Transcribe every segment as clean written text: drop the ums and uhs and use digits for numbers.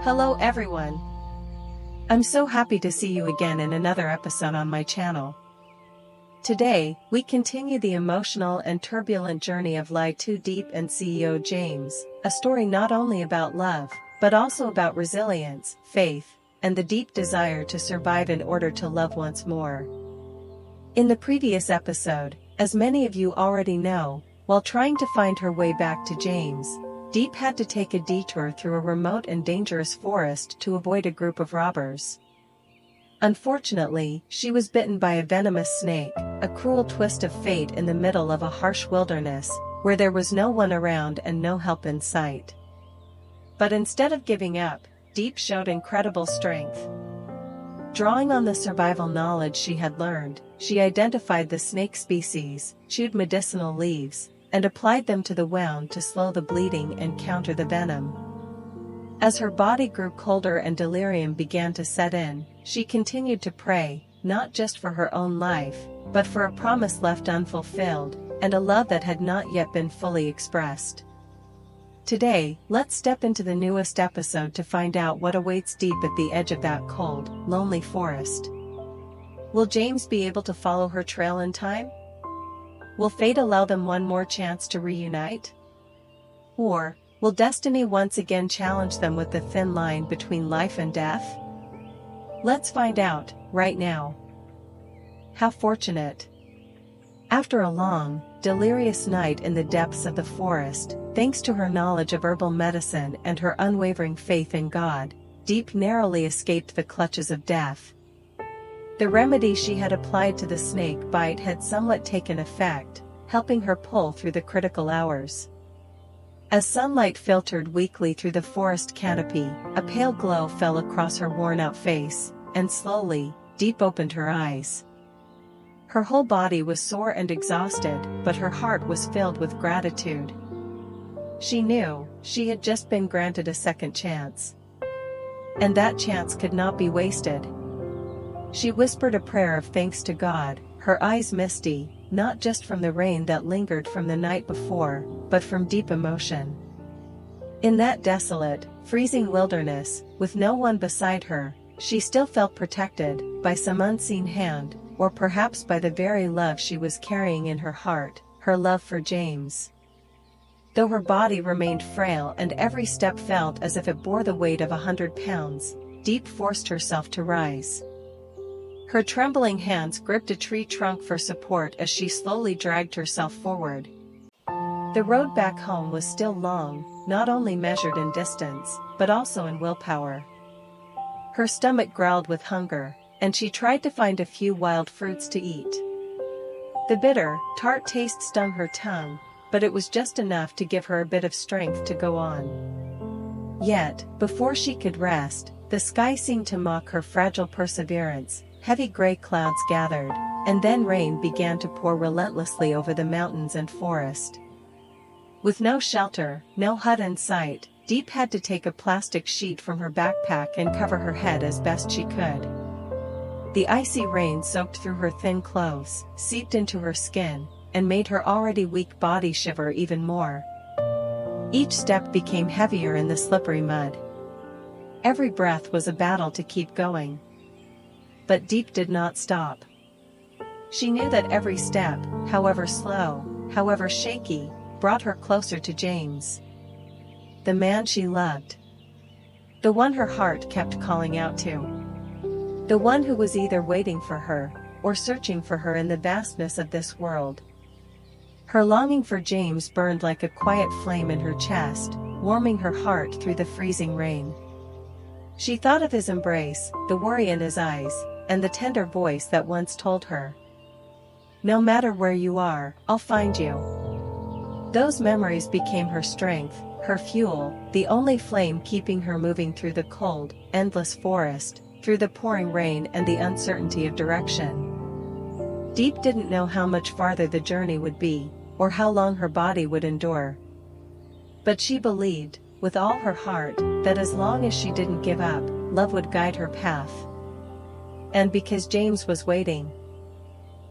Hello everyone. I'm so happy to see you again in another episode on my channel. Today, we continue the emotional and turbulent journey of LyTuDiep and CEO James, a story not only about love, but also about resilience, faith, and the deep desire to survive in order to love once more. In the previous episode, as many of you already know, while trying to find her way back to James, Diep had to take a detour through a remote and dangerous forest to avoid a group of robbers. Unfortunately, she was bitten by a venomous snake, a cruel twist of fate in the middle of a harsh wilderness, where there was no one around and no help in sight. But instead of giving up, Diep showed incredible strength. Drawing on the survival knowledge she had learned, she identified the snake species, chewed medicinal leaves, and applied them to the wound to slow the bleeding and counter the venom. As her body grew colder and delirium began to set in, she continued to pray, not just for her own life, but for a promise left unfulfilled, and a love that had not yet been fully expressed. Today, let's step into the newest episode to find out what awaits Diep at the edge of that cold, lonely forest. Will James be able to follow her trail in time? Will fate allow them one more chance to reunite? Or, will destiny once again challenge them with the thin line between life and death? Let's find out, right now. How fortunate. After a long, delirious night in the depths of the forest, thanks to her knowledge of herbal medicine and her unwavering faith in God, Diep narrowly escaped the clutches of death. The remedy she had applied to the snake bite had somewhat taken effect, helping her pull through the critical hours. As sunlight filtered weakly through the forest canopy, a pale glow fell across her worn-out face, and slowly, Diep opened her eyes. Her whole body was sore and exhausted, but her heart was filled with gratitude. She knew she had just been granted a second chance. And that chance could not be wasted. She whispered a prayer of thanks to God, her eyes misty, not just from the rain that lingered from the night before, but from deep emotion. In that desolate, freezing wilderness, with no one beside her, she still felt protected, by some unseen hand, or perhaps by the very love she was carrying in her heart, her love for James. Though her body remained frail and every step felt as if it bore the weight of 100 pounds, Diep forced herself to rise. Her trembling hands gripped a tree trunk for support as she slowly dragged herself forward. The road back home was still long, not only measured in distance, but also in willpower. Her stomach growled with hunger, and she tried to find a few wild fruits to eat. The bitter, tart taste stung her tongue, but it was just enough to give her a bit of strength to go on. Yet, before she could rest, the sky seemed to mock her fragile perseverance. Heavy gray clouds gathered, and then rain began to pour relentlessly over the mountains and forest. With no shelter, no hut in sight, Diep had to take a plastic sheet from her backpack and cover her head as best she could. The icy rain soaked through her thin clothes, seeped into her skin, and made her already weak body shiver even more. Each step became heavier in the slippery mud. Every breath was a battle to keep going. But Diep did not stop. She knew that every step, however slow, however shaky, brought her closer to James. The man she loved. The one her heart kept calling out to. The one who was either waiting for her, or searching for her in the vastness of this world. Her longing for James burned like a quiet flame in her chest, warming her heart through the freezing rain. She thought of his embrace, the worry in his eyes, and the tender voice that once told her, "No matter where you are, I'll find you." Those memories became her strength, her fuel, the only flame keeping her moving through the cold, endless forest, through the pouring rain and the uncertainty of direction. Diep didn't know how much farther the journey would be, or how long her body would endure. But she believed, with all her heart, that as long as she didn't give up, love would guide her path. And because James was waiting,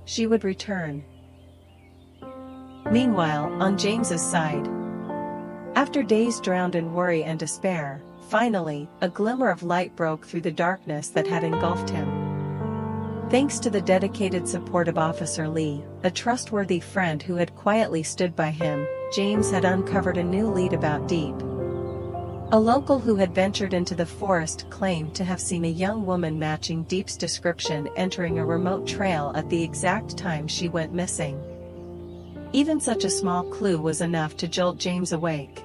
she would return. Meanwhile, on James's side, after days drowned in worry and despair, Finally, a glimmer of light broke through the darkness that had engulfed him. Thanks to the dedicated support of Officer Lee, a trustworthy friend who had quietly stood by him, James had uncovered a new lead about Diep. A local who had ventured into the forest claimed to have seen a young woman matching Diep's description entering a remote trail at the exact time she went missing. Even such a small clue was enough to jolt James awake.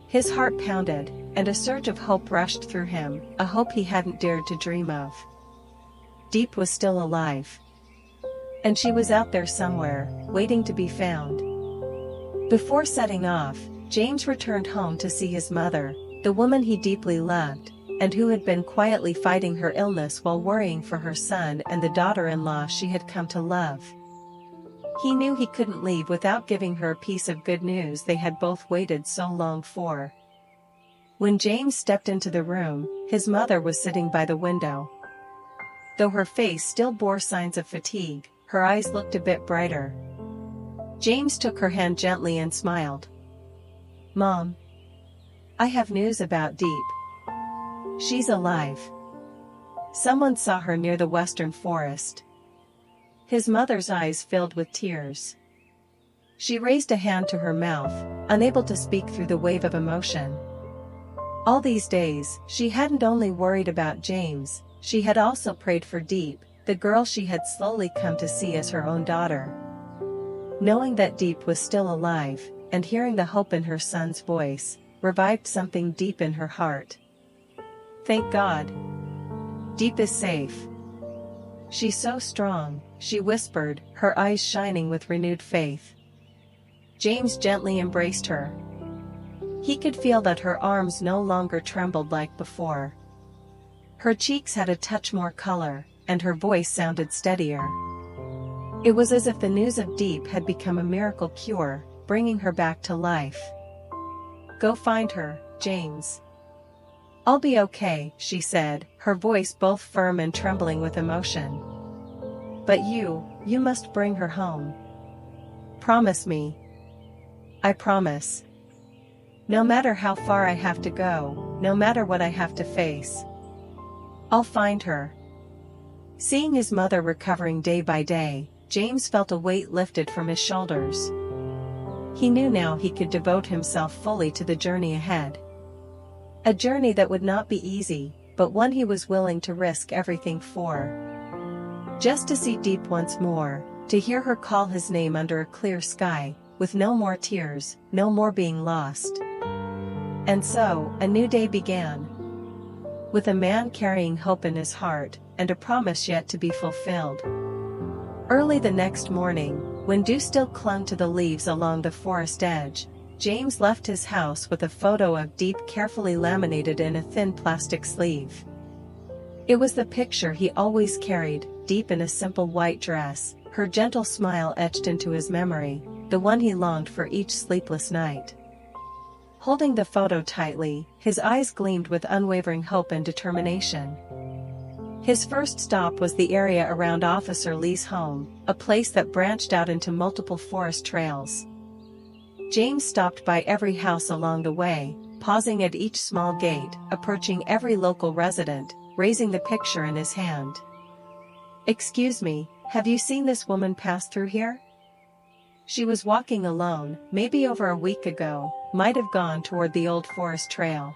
His heart pounded, and a surge of hope rushed through him, a hope he hadn't dared to dream of. Diep was still alive. And she was out there somewhere, waiting to be found. Before setting off, James returned home to see his mother, the woman he deeply loved, and who had been quietly fighting her illness while worrying for her son and the daughter-in-law she had come to love. He knew he couldn't leave without giving her a piece of good news they had both waited so long for. When James stepped into the room, his mother was sitting by the window. Though her face still bore signs of fatigue, her eyes looked a bit brighter. James took her hand gently and smiled. "Mom, I have news about Diep. She's alive. Someone saw her near the western forest." His mother's eyes filled with tears. She raised a hand to her mouth, unable to speak through the wave of emotion. All these days, she hadn't only worried about James, she had also prayed for Diep, the girl she had slowly come to see as her own daughter. Knowing that Diep was still alive, and hearing the hope in her son's voice, revived something deep in her heart. "Thank God. Diep is safe. She's so strong," she whispered, her eyes shining with renewed faith. James gently embraced her. He could feel that her arms no longer trembled like before. Her cheeks had a touch more color, and her voice sounded steadier. It was as if the news of Diep had become a miracle cure, bringing her back to life. "Go find her, James." "I'll be okay," she said, her voice both firm and trembling with emotion. "But you must bring her home. Promise me." "I promise. No matter how far I have to go, no matter what I have to face, I'll find her." Seeing his mother recovering day by day, James felt a weight lifted from his shoulders. He knew now he could devote himself fully to the journey ahead. A journey that would not be easy, but one he was willing to risk everything for. Just to see Diep once more, to hear her call his name under a clear sky, with no more tears, no more being lost. And so, a new day began. With a man carrying hope in his heart, and a promise yet to be fulfilled. Early the next morning, when dew still clung to the leaves along the forest edge, James left his house with a photo of Diep carefully laminated in a thin plastic sleeve. It was the picture he always carried, Diep in a simple white dress, her gentle smile etched into his memory, the one he longed for each sleepless night. Holding the photo tightly, his eyes gleamed with unwavering hope and determination. His first stop was the area around Officer Lee's home, a place that branched out into multiple forest trails. James stopped by every house along the way, pausing at each small gate, approaching every local resident, raising the picture in his hand. "Excuse me, have you seen this woman pass through here? She was walking alone, maybe over a week ago, might have gone toward the old forest trail."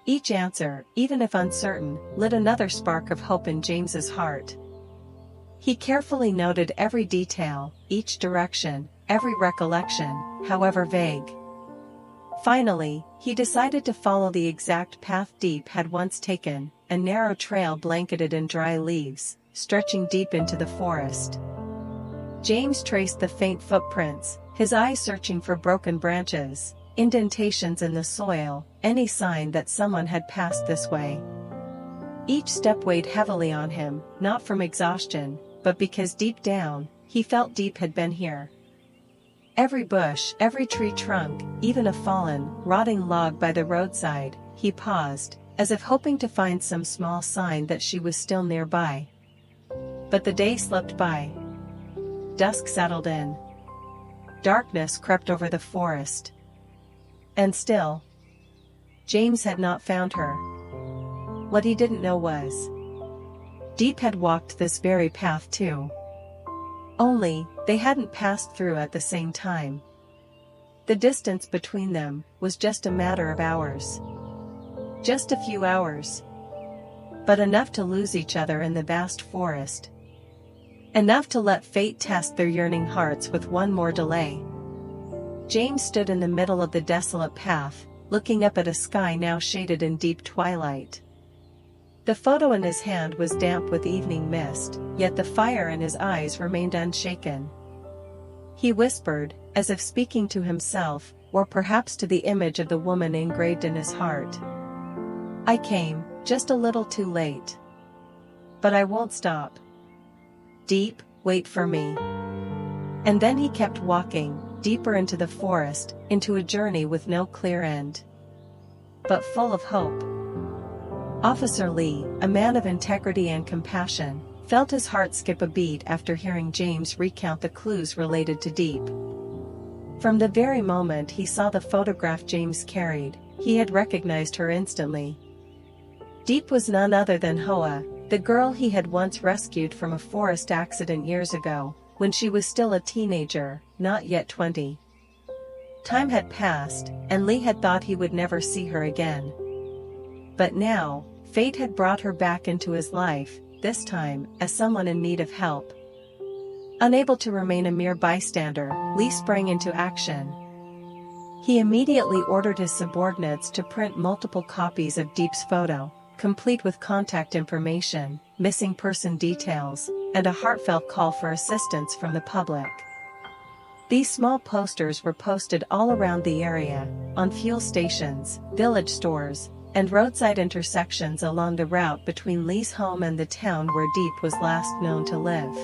Each answer, even if uncertain, lit another spark of hope in James's heart. He carefully noted every detail, each direction, every recollection, however vague. Finally, he decided to follow the exact path Diep had once taken, a narrow trail blanketed in dry leaves, stretching deep into the forest. James traced the faint footprints, his eyes searching for broken branches, indentations in the soil, any sign that someone had passed this way. Each step weighed heavily on him, not from exhaustion, but because deep down, he felt Diep had been here. Every bush, every tree trunk, even a fallen, rotting log by the roadside, he paused, as if hoping to find some small sign that she was still nearby. But the day slipped by. Dusk settled in. Darkness crept over the forest. And still, James had not found her. What he didn't know was, Diep had walked this very path too. Only, they hadn't passed through at the same time. The distance between them was just a matter of hours. Just a few hours. But enough to lose each other in the vast forest. Enough to let fate test their yearning hearts with one more delay. James stood in the middle of the desolate path, looking up at a sky now shaded in deep twilight. The photo in his hand was damp with evening mist, yet the fire in his eyes remained unshaken. He whispered, as if speaking to himself, or perhaps to the image of the woman engraved in his heart. I came, just a little too late. But I won't stop. Diep, wait for me. And then he kept walking, deeper into the forest, into a journey with no clear end. But full of hope. Officer Lee, a man of integrity and compassion, felt his heart skip a beat after hearing James recount the clues related to Diep. From the very moment he saw the photograph James carried, he had recognized her instantly. Diep was none other than Hoa, the girl he had once rescued from a forest accident years ago, when she was still a teenager, not yet 20. Time had passed, and Lee had thought he would never see her again. But now, fate had brought her back into his life, this time, as someone in need of help. Unable to remain a mere bystander, Lee sprang into action. He immediately ordered his subordinates to print multiple copies of Diep's photo, complete with contact information, missing person details, and a heartfelt call for assistance from the public. These small posters were posted all around the area, on fuel stations, village stores, and roadside intersections along the route between Lee's home and the town where Diep was last known to live.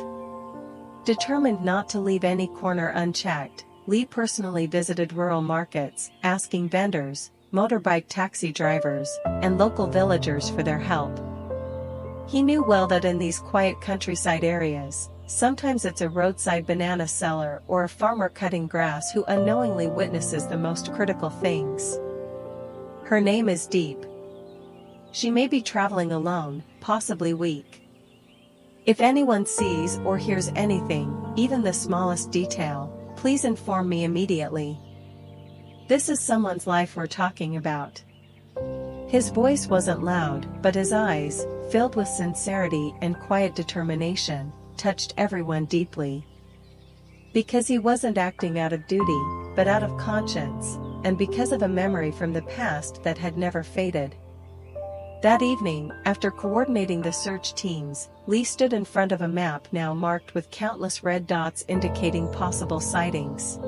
Determined not to leave any corner unchecked, Lee personally visited rural markets, asking vendors, motorbike taxi drivers, and local villagers for their help. He knew well that in these quiet countryside areas, sometimes it's a roadside banana seller or a farmer cutting grass who unknowingly witnesses the most critical things. Her name is Diep. She may be traveling alone, possibly weak. If anyone sees or hears anything, even the smallest detail, please inform me immediately. This is someone's life we're talking about. His voice wasn't loud, but his eyes, filled with sincerity and quiet determination, touched everyone deeply. Because he wasn't acting out of duty, but out of conscience, and because of a memory from the past that had never faded. That evening, after coordinating the search teams, Lee stood in front of a map now marked with countless red dots indicating possible sightings.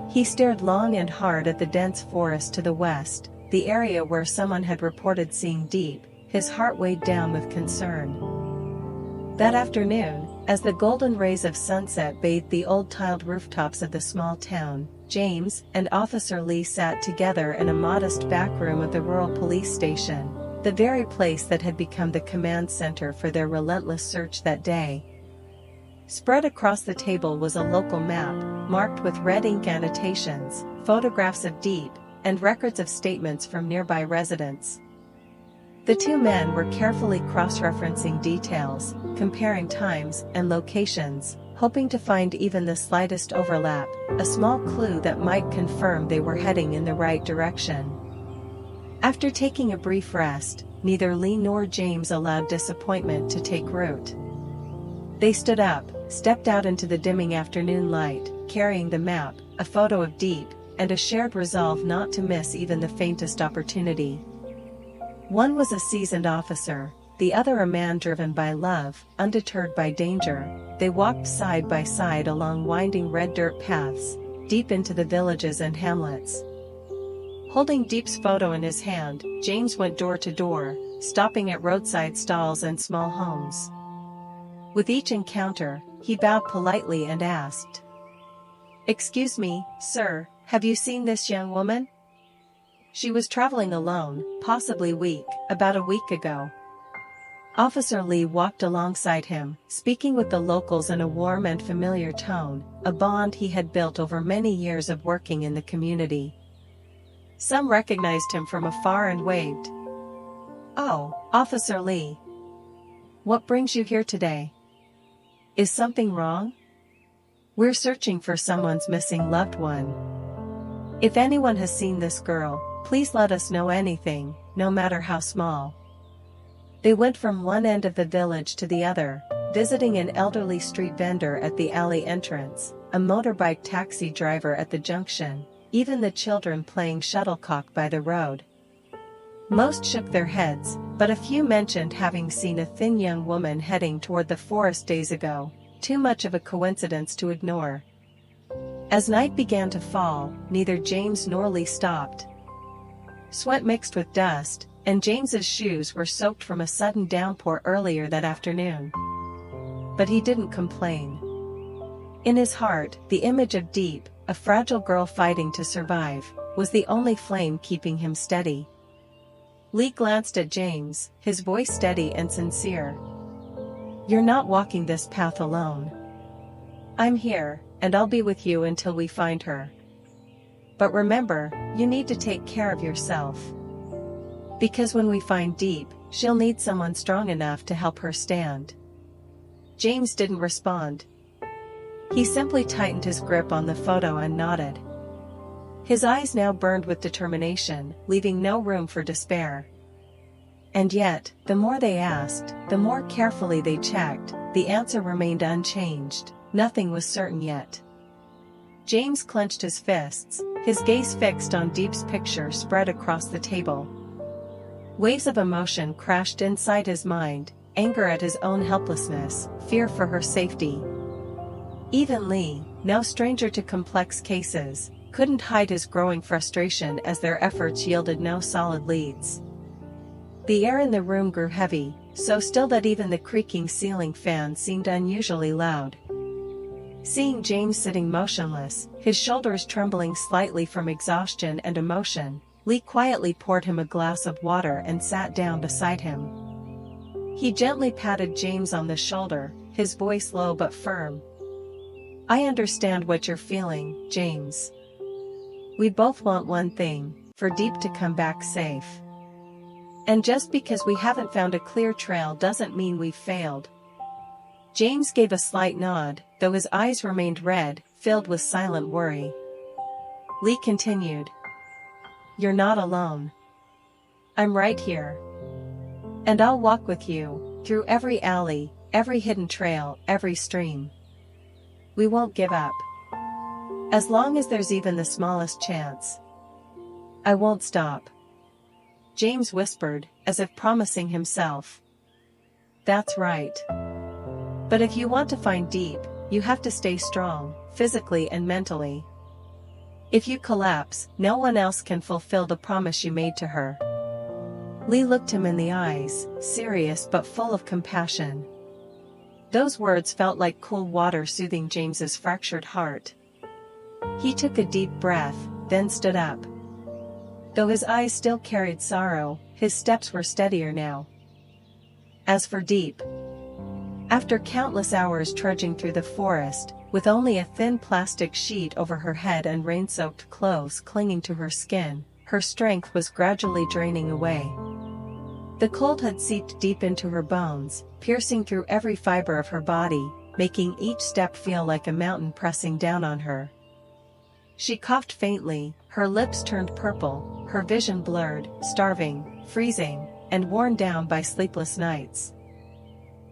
He stared long and hard at the dense forest to the west, the area where someone had reported seeing Diep, his heart weighed down with concern. That afternoon, as the golden rays of sunset bathed the old tiled rooftops of the small town, James and Officer Lee sat together in a modest back room of the rural police station, the very place that had become the command center for their relentless search that day. Spread across the table was a local map, marked with red ink annotations, photographs of Diep, and records of statements from nearby residents. The two men were carefully cross-referencing details, comparing times and locations, hoping to find even the slightest overlap, a small clue that might confirm they were heading in the right direction. After taking a brief rest, neither Lee nor James allowed disappointment to take root. They stood up, stepped out into the dimming afternoon light, carrying the map, a photo of Diep, and a shared resolve not to miss even the faintest opportunity. One was a seasoned officer, the other a man driven by love, undeterred by danger. They walked side by side along winding red dirt paths, deep into the villages and hamlets. Holding Diep's photo in his hand, James went door to door, stopping at roadside stalls and small homes. With each encounter, he bowed politely and asked, "Excuse me, sir, have you seen this young woman? She was traveling alone, possibly weak, about a week ago." Officer Lee walked alongside him, speaking with the locals in a warm and familiar tone, a bond he had built over many years of working in the community. Some recognized him from afar and waved. "Oh, Officer Lee. What brings you here today? Is something wrong? We're searching for someone's missing loved one. If anyone has seen this girl, please let us know anything, no matter how small." They went from one end of the village to the other, visiting an elderly street vendor at the alley entrance, a motorbike taxi driver at the junction, even the children playing shuttlecock by the road. Most shook their heads, but a few mentioned having seen a thin young woman heading toward the forest days ago, too much of a coincidence to ignore. As night began to fall, neither James nor Lee stopped. Sweat mixed with dust, and James's shoes were soaked from a sudden downpour earlier that afternoon. But he didn't complain. In his heart, the image of Diep, a fragile girl fighting to survive, was the only flame keeping him steady. Lee glanced at James, his voice steady and sincere. "You're not walking this path alone. I'm here, and I'll be with you until we find her. But remember, you need to take care of yourself. Because when we find Diep, she'll need someone strong enough to help her stand." James didn't respond. He simply tightened his grip on the photo and nodded. His eyes now burned with determination, leaving no room for despair. And yet, the more they asked, the more carefully they checked, the answer remained unchanged. Nothing was certain yet. James clenched his fists, his gaze fixed on Diep's picture spread across the table. Waves of emotion crashed inside his mind, anger at his own helplessness, fear for her safety. Even Lee, no stranger to complex cases, couldn't hide his growing frustration as their efforts yielded no solid leads. The air in the room grew heavy, so still that even the creaking ceiling fan seemed unusually loud. Seeing James sitting motionless, his shoulders trembling slightly from exhaustion and emotion, Lee quietly poured him a glass of water and sat down beside him. He gently patted James on the shoulder, his voice low but firm. "I understand what you're feeling, James. We both want one thing, for Diep to come back safe. And just because we haven't found a clear trail doesn't mean we've failed." James gave a slight nod, though his eyes remained red, filled with silent worry. Lee continued. "You're not alone. I'm right here. And I'll walk with you, through every alley, every hidden trail, every stream. We won't give up. As long as there's even the smallest chance. I won't stop." James whispered, as if promising himself. "That's right. But if you want to find Diep, you have to stay strong, physically and mentally. If you collapse, no one else can fulfill the promise you made to her." Lee looked him in the eyes, serious but full of compassion. Those words felt like cool water soothing James's fractured heart. He took a deep breath, then stood up. Though his eyes still carried sorrow, his steps were steadier now. As for Diep, after countless hours trudging through the forest, with only a thin plastic sheet over her head and rain-soaked clothes clinging to her skin, her strength was gradually draining away. The cold had seeped deep into her bones, piercing through every fiber of her body, making each step feel like a mountain pressing down on her. She coughed faintly, her lips turned purple, her vision blurred, starving, freezing, and worn down by sleepless nights.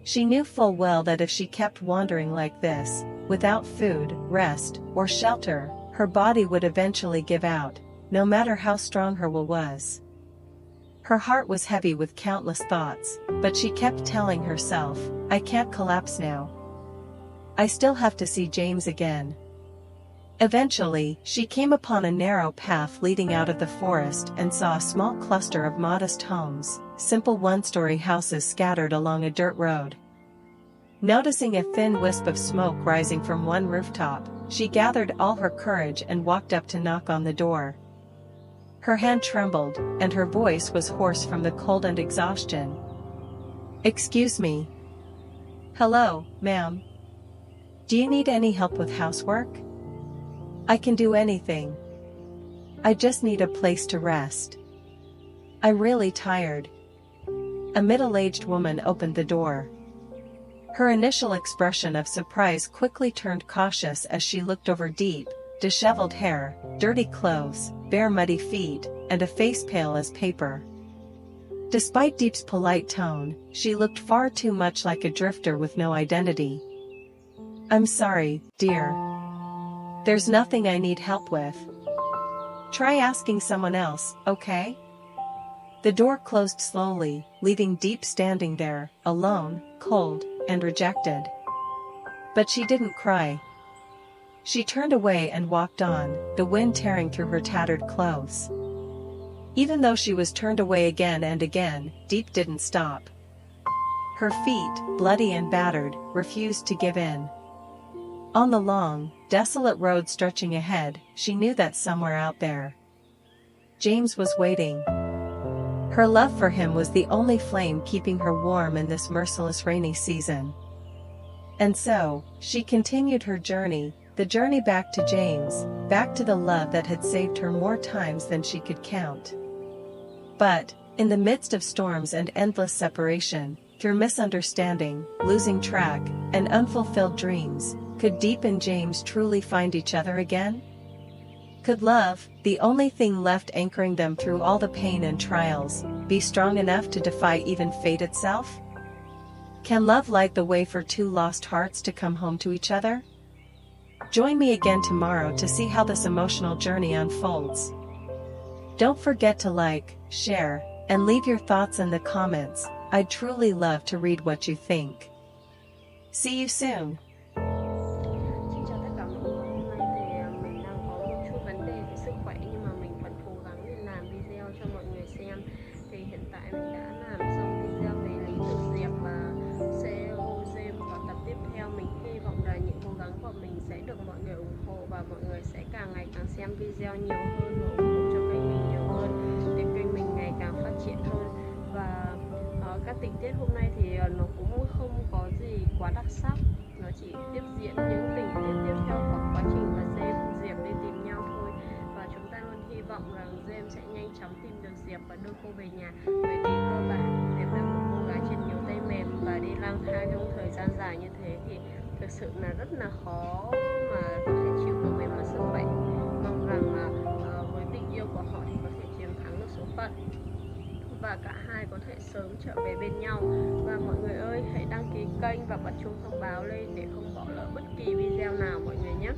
She knew full well that if she kept wandering like this, without food, rest, or shelter, her body would eventually give out, no matter how strong her will was. Her heart was heavy with countless thoughts, but she kept telling herself, "I can't collapse now. I still have to see James again." Eventually, she came upon a narrow path leading out of the forest and saw a small cluster of modest homes, simple one-story houses scattered along a dirt road. Noticing a thin wisp of smoke rising from one rooftop, she gathered all her courage and walked up to knock on the door. Her hand trembled, and her voice was hoarse from the cold and exhaustion. "Excuse me." "Hello, ma'am. Do you need any help with housework?" "I can do anything." I just need a place to rest. I'm really tired. A middle-aged woman opened the door. Her initial expression of surprise quickly turned cautious as she looked over Diep, disheveled hair, dirty clothes, bare muddy feet, and a face pale as paper. Despite Diep's polite tone, she looked far too much like a drifter with no identity. I'm sorry, dear. There's nothing I need help with. Try asking someone else, okay? The door closed slowly, leaving Diep standing there, alone, cold, and rejected. But she didn't cry. She turned away and walked on, the wind tearing through her tattered clothes. Even though she was turned away again and again, Diep didn't stop. Her feet, bloody and battered, refused to give in. On the long, desolate road stretching ahead, she knew that somewhere out there, James was waiting. Her love for him was the only flame keeping her warm in this merciless rainy season. And so, she continued her journey, the journey back to James, back to the love that had saved her more times than she could count. But, in the midst of storms and endless separation, through misunderstanding, losing track, and unfulfilled dreams, could Diep and James truly find each other again? Could love, the only thing left anchoring them through all the pain and trials, be strong enough to defy even fate itself? Can love light the way for two lost hearts to come home to each other? Join me again tomorrow to see how this emotional journey unfolds. Don't forget to like, share, and leave your thoughts in the comments. I'd truly love to read what you think. See you soon. Xin chào tất cả mọi người, hôm nay thì mình đang có một chút vấn đề về sức khỏe nhưng mà mình vẫn cố gắng để làm video cho mọi người xem. Thì hiện tại mình đã làm xong video về LyTuDiep và Singlemother và tập tiếp theo mình hy vọng là những cố gắng của mình sẽ được mọi người ủng hộ và mọi người sẽ càng ngày càng xem video nhiều hơn và ủng hộ cho kênh mình nhiều hơn để kênh mình ngày càng phát triển hơn. Và các tình tiết hôm nay thì nó cũng không có gì quá đặc sắc, nó chỉ tiếp diễn những tình tiết tiếp theo của quá trình mà Diep đi tìm nhau thôi. Và chúng ta luôn hy vọng rằng Diep sẽ nhanh chóng tìm được Diep và đưa cô về nhà. Bởi vì cơ bản Diep là một cô gái trên nhiều tay mềm và đi lang thang trong thời gian dài như thế thì thực sự là rất là khó mà có thể chịu được về mặt sức khỏe. Mong rằng là với tình yêu của họ thì có thể chiến thắng được số phận và cả hai có thể sớm trở về bên nhau. Và mọi người ơi, hãy đăng ký kênh và bật chuông thông báo lên để không bỏ lỡ bất kỳ video nào mọi người nhé.